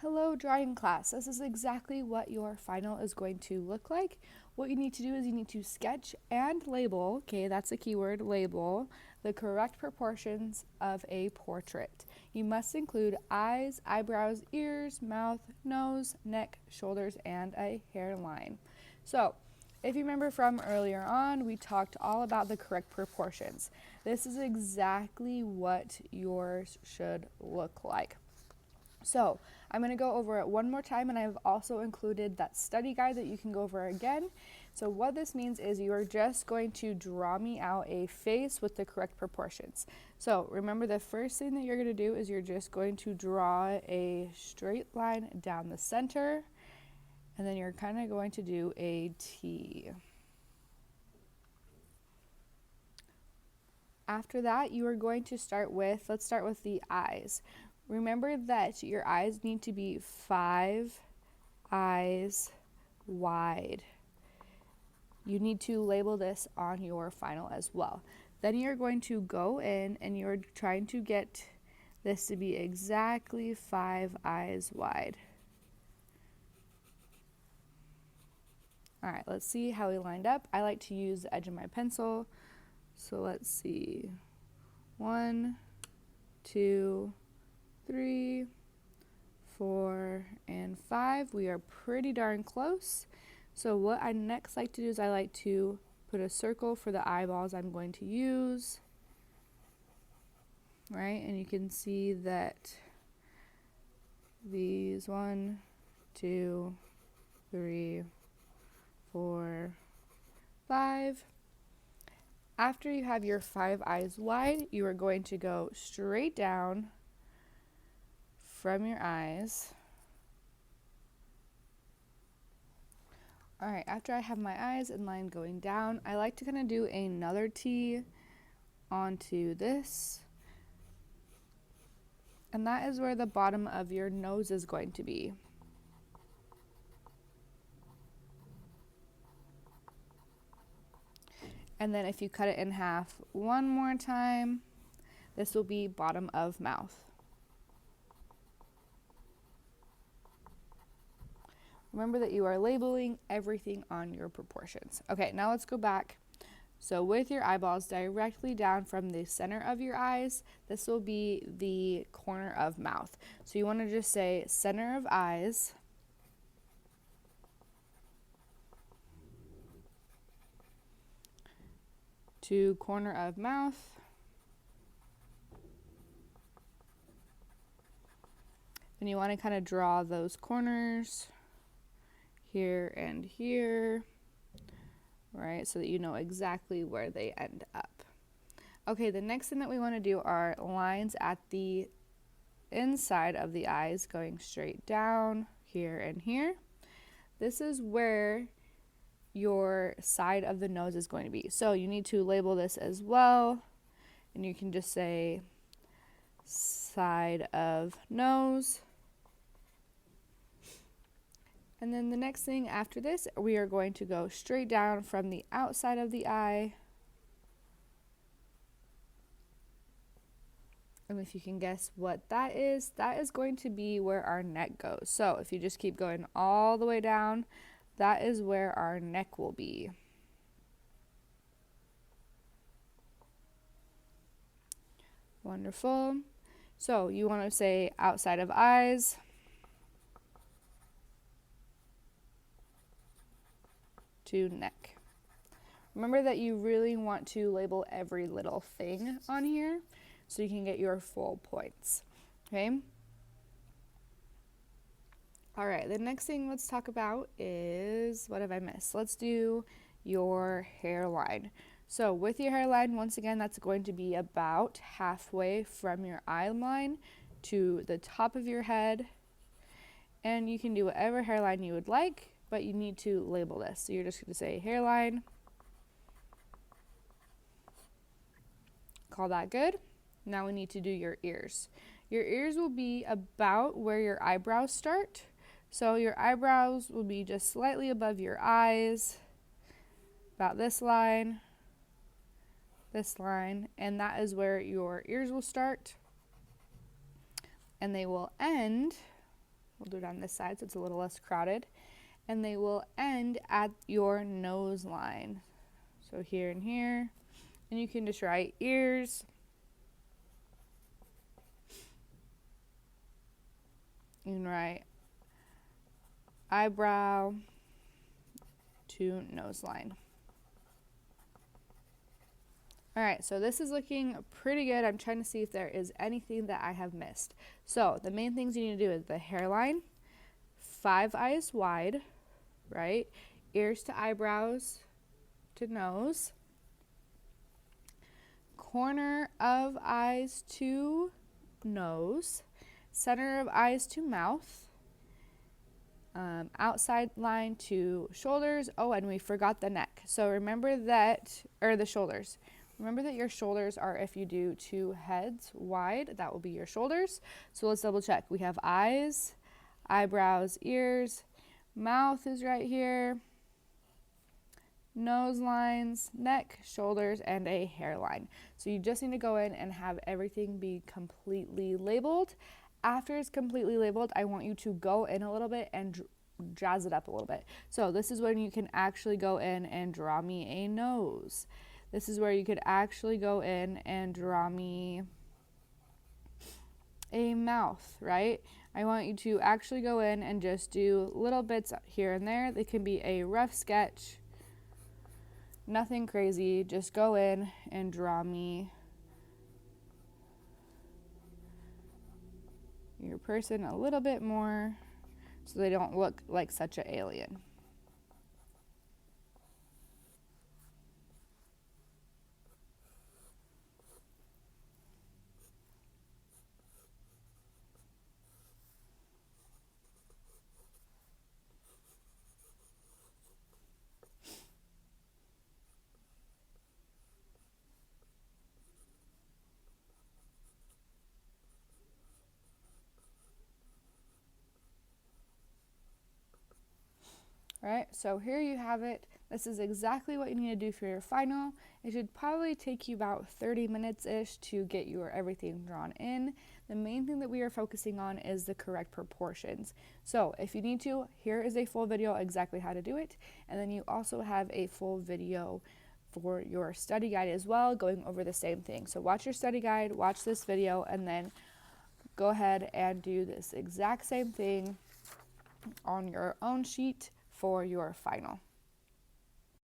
Hello, drawing class. This is exactly what your final is going to look like. What you need to do is you need to sketch and label, okay, that's a keyword, label, the correct proportions of a portrait. You must include eyes, eyebrows, ears, mouth, nose, neck, shoulders, and a hairline. So, if you remember from earlier on, we talked all about the correct proportions. This is exactly what yours should look like. So I'm going to go over it one more time, and I've also included that study guide that you can go over again. So what this means is you are just going to draw me out a face with the correct proportions. So remember, the first thing that you're going to do is you're just going to draw a straight line down the center, and then you're kind of going to do a T. After that, you are going to let's start with the eyes. Remember that your eyes need to be 5 eyes wide. You need to label this on your final as well. Then you're going to go in and you're trying to get this to be exactly 5 eyes wide. All right, let's see how we lined up. I like to use the edge of my pencil. So let's see. 1, 2, 3, 4, and 5. We are pretty darn close. So what I next like to do is I like to put a circle for the eyeballs I'm going to use. Right, and you can see that these 1, 2, 3, 4, 5. After you have your 5 eyes wide, you are going to go straight down from your eyes. All right, after I have my eyes in line going down, I like to kind of do another T onto this. And that is where the bottom of your nose is going to be. And then if you cut it in half one more time, this will be bottom of mouth. Remember that you are labeling everything on your proportions. Okay, now let's go back. So with your eyeballs directly down from the center of your eyes, this will be the corner of mouth. So you want to just say center of eyes, to corner of mouth, and you want to kind of draw those corners here and here, right, so that you know exactly where they end up. Okay, the next thing that we want to do are lines at the inside of the eyes going straight down here and here. This is where your side of the nose is going to be. So you need to label this as well, and you can just say side of nose. And then the next thing after this, we are going to go straight down from the outside of the eye. And if you can guess what that is going to be where our neck goes. So if you just keep going all the way down, that is where our neck will be. Wonderful. So you want to say outside of eyes. To neck. Remember that you really want to label every little thing on here so you can get your full points. Okay? All right, the next thing let's talk about is, what have I missed? Let's do your hairline. So with your hairline, once again, that's going to be about halfway from your eye line to the top of your head. And you can do whatever hairline you would like, but you need to label this. So you're just going to say hairline. Call that good. Now we need to do your ears. Your ears will be about where your eyebrows start. So your eyebrows will be just slightly above your eyes, about this line, and that is where your ears will start. And they will end We'll do it on this side so it's a little less crowded. And they will end at your nose line. So here and here. And you can just write ears. You can write eyebrow to nose line. All right, so this is looking pretty good. I'm trying to see if there is anything that I have missed. So the main things you need to do is the hairline, 5 eyes wide, right? Ears to eyebrows to nose. Corner of eyes to nose. Center of eyes to mouth. Outside line to shoulders. Oh, and we forgot the neck. So remember that, or the shoulders. Remember that your shoulders are, if you do 2 heads wide, that will be your shoulders. So let's double check. We have eyes, eyebrows, ears, mouth is right here, nose lines, neck, shoulders, and a hairline. So you just need to go in and have everything be completely labeled. After it's completely labeled, I want you to go in a little bit and jazz it up a little bit. So this is when you can actually go in and draw me a nose. This is where you could actually go in and draw me a mouth, right? I want you to actually go in and just do little bits here and there. They can be a rough sketch, nothing crazy. Just go in and draw me your person a little bit more so they don't look like such an alien. All right, so here you have it. This is exactly what you need to do for your final. It should probably take you about 30 minutes-ish to get your everything drawn in. The main thing that we are focusing on is the correct proportions. So if you need to, here is a full video exactly how to do it. And then you also have a full video for your study guide as well, going over the same thing. So watch your study guide, watch this video, and then go ahead and do this exact same thing on your own sheet for your final.